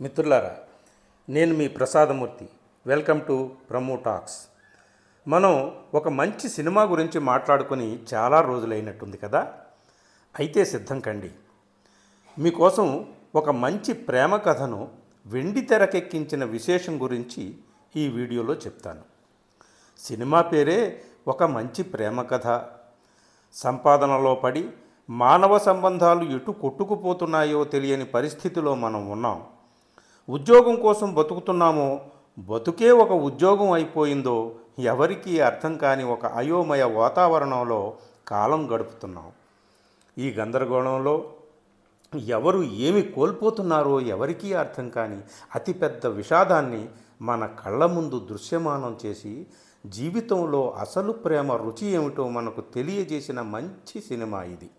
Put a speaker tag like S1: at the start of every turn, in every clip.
S1: మిత్రులారా, నేను మీ Prasadamurthy. Welcome to promo talks. మనం ఒక మంచి సినిమా గురించి మాట్లాడుకొని చాలా రోజులైనట్టుంది కదా. అయితే సిద్ధం కండి. మీకోసం ఒక మంచి ప్రేమ కథను వెండి తెరకెక్కించిన విశేషం గురించి ఈ వీడియోలో చెప్తాను. సినిమా పేరే ఒక మంచి ప్రేమ కథ. సంపాదనలో పడి మానవ సంబంధాలు ఎటు కొట్టుకుపోతున్నాయో తెలియని పరిస్థితిలో మనం ఉన్నాం. ఉద్యోగం కోసం బతుకుతున్నామో, బతుకే ఒక ఉద్యోగం అయిపోయిందో ఎవరికీ అర్థం కాని ఒక అయోమయ వాతావరణంలో కాలం గడుపుతున్నాం. ఈ గందరగోళంలో ఎవరు ఏమి కోల్పోతున్నారో ఎవరికీ అర్థం కాని అతిపెద్ద విషాదాన్ని మన కళ్ళ ముందు దృశ్యమానం చేసి జీవితంలో అసలు ప్రేమ రుచి ఏమిటో మనకు తెలియజేసిన మంచి సినిమా ఇది.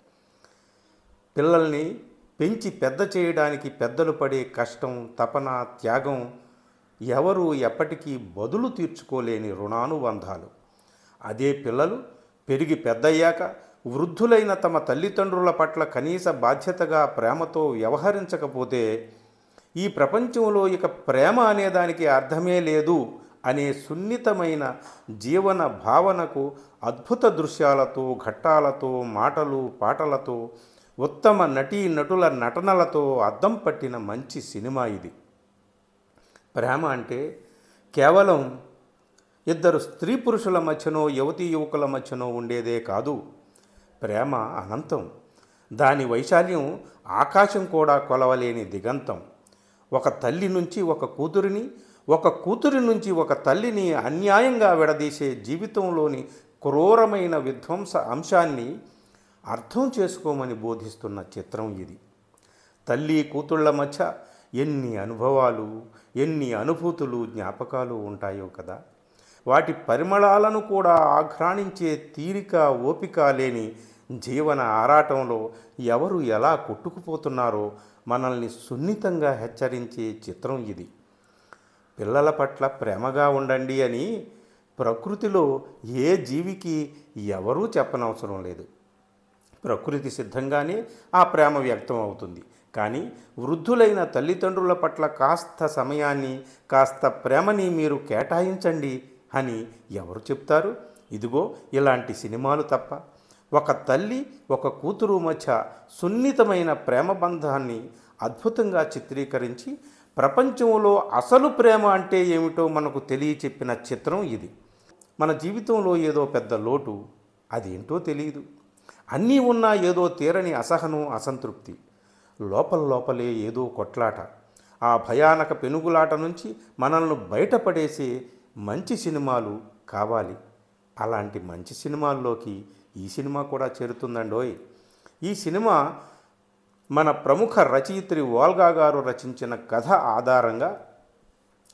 S1: పిల్లల్ని పెంచి పెద్ద చేయడానికి పెద్దలు పడే కష్టం, తపన, త్యాగం ఎవరు ఎప్పటికీ బదులు తీర్చుకోలేని రుణానుబంధాలు. అదే పిల్లలు పెరిగి పెద్దయ్యాక వృద్ధులైన తమ తల్లిదండ్రుల పట్ల కనీస బాధ్యతగా ప్రేమతో వ్యవహరించకపోతే ఈ ప్రపంచంలో ఇక ప్రేమ అనేదానికి అర్థమే లేదు అనే సున్నితమైన జీవన భావనకు అద్భుత దృశ్యాలతో, ఘట్టాలతో, మాటలు, పాటలతో, ఉత్తమ నటీనటుల నటనలతో అద్దం పట్టిన మంచి సినిమా ఇది. ప్రేమ అంటే కేవలం ఇద్దరు స్త్రీ పురుషుల మధ్యనో, యువతీ యువకుల మధ్యనో ఉండేదే కాదు. ప్రేమ అనంతం. దాని వైశాల్యం ఆకాశం కూడా కొలవలేని దిగంతం. ఒక తల్లి నుంచి ఒక కూతురిని, ఒక కూతురి నుంచి ఒక తల్లిని అన్యాయంగా విడదీసే జీవితంలోని క్రూరమైన విధ్వంస అంశాన్ని అర్థం చేసుకోమని బోధిస్తున్న చిత్రం ఇది. తల్లి కూతుళ్ల మధ్య ఎన్ని అనుభవాలు, ఎన్ని అనుభూతులు, జ్ఞాపకాలు ఉంటాయో కదా. వాటి పరిమళాలను కూడా ఆఘ్రాణించే తీరిక, ఓపిక లేని జీవన ఆరాటంలో ఎవరు ఎలా కొట్టుకుపోతున్నారో మనల్ని సున్నితంగా హెచ్చరించే చిత్రం ఇది. పిల్లల పట్ల ప్రేమగా ఉండండి అని ప్రకృతిలో ఏ జీవికి ఎవరూ చెప్పనవసరం లేదు. ప్రకృతి సిద్ధంగానే ఆ ప్రేమ వ్యక్తం అవుతుంది. కానీ వృద్ధులైన తల్లిదండ్రుల పట్ల కాస్త సమయాన్ని, కాస్త ప్రేమని మీరు కేటాయించండి అని ఎవరు చెప్తారు? ఇదిగో ఇలాంటి సినిమాలు తప్ప. ఒక తల్లి, ఒక కూతురు మధ్య సున్నితమైన ప్రేమ బంధాన్ని అద్భుతంగా చిత్రీకరించి ప్రపంచంలో అసలు ప్రేమ అంటే ఏమిటో మనకు తెలియచెప్పిన చిత్రం ఇది. మన జీవితంలో ఏదో పెద్ద లోటు, అదేంటో తెలియదు. అన్నీ ఉన్నా ఏదో తీరని అసహనం, అసంతృప్తి. లోపలే ఏదో కొట్లాట. ఆ భయానక పెనుగులాట నుంచి మనల్ని బయటపడేసే మంచి సినిమాలు కావాలి. అలాంటి మంచి సినిమాల్లోకి ఈ సినిమా కూడా చేరుతుందండోయ్. ఈ సినిమా మన ప్రముఖ రచయిత్రి ఓల్గా గారు రచించిన కథ ఆధారంగా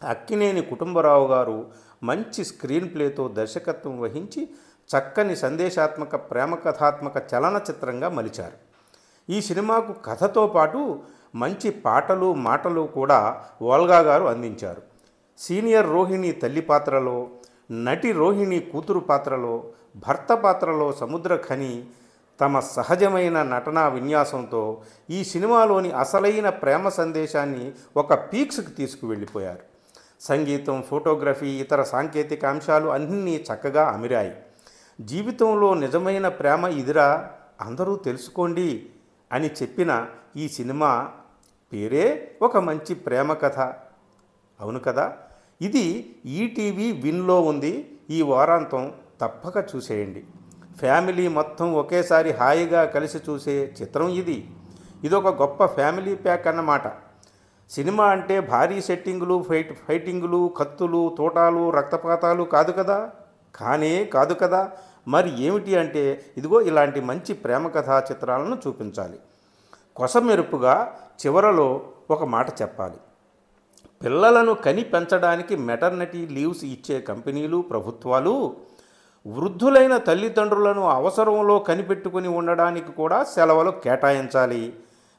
S1: అక్కినేని కుటుంబరావు గారు మంచి స్క్రీన్ ప్లేతో దర్శకత్వం వహించి చక్కని సందేశాత్మక ప్రేమ కథాత్మక చలనచిత్రంగా మలిచారు. ఈ సినిమాకు కథతో పాటు మంచి పాటలు, మాటలు కూడా ఓల్గా గారు అందించారు. సీనియర్ రోహిణి తల్లి పాత్రలో, నటి రోహిణి కూతురు పాత్రలో, భర్త పాత్రలో సముద్రఖని తమ సహజమైన నటనా విన్యాసంతో ఈ సినిమాలోని అసలైన ప్రేమ సందేశాన్ని ఒక పీక్స్కి తీసుకువెళ్ళిపోయారు. సంగీతం, ఫోటోగ్రఫీ, ఇతర సాంకేతిక అంశాలు అన్నీ చక్కగా అమిరాయి. జీవితంలో నిజమైన ప్రేమ ఇదిరా, అందరూ తెలుసుకోండి అని చెప్పిన ఈ సినిమా పేరే ఒక మంచి ప్రేమ కథ. అవును కదా. ఇది ఈటీవీ విన్లో ఉంది. ఈ వారాంతం తప్పక చూసేయండి. ఫ్యామిలీ మొత్తం ఒకేసారి హాయిగా కలిసి చూసే చిత్రం ఇది. ఇదొక గొప్ప ఫ్యామిలీ ప్యాక్ అన్నమాట. సినిమా అంటే భారీ సెట్టింగులు, ఫైటింగులు, కత్తులు, తోటాలు, రక్తపాతాలు కాదు కదా. కాదు కదా. మరి ఏమిటి అంటే ఇదిగో ఇలాంటి మంచి ప్రేమ కథా చిత్రాలను చూపించాలి. కొసమెరుపుగా చివరలో ఒక మాట చెప్పాలి. పిల్లలను కని పెంచడానికి మెటర్నిటీ లీవ్స్ ఇచ్చే కంపెనీలు, ప్రభుత్వాలు వృద్ధులైన తల్లిదండ్రులను అవసరంలో కనిపెట్టుకుని ఉండడానికి కూడా సెలవులు కేటాయించాలి.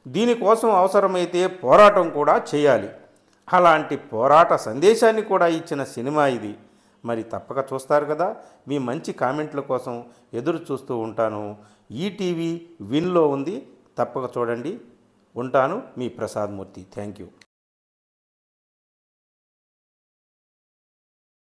S1: దీనికోసం అవసరమైతే పోరాటం కూడా చేయాలి. అలాంటి పోరాట సందేశాన్ని కూడా ఇచ్చిన సినిమా ఇది. మరి తప్పక చూస్తారు కదా. మీ మంచి కామెంట్ల కోసం ఎదురు చూస్తూ ఉంటాను. ఈటీవీ విన్లో ఉంది, తప్పక చూడండి. ఉంటాను, మీ ప్రసాదమూర్తి. Thank you.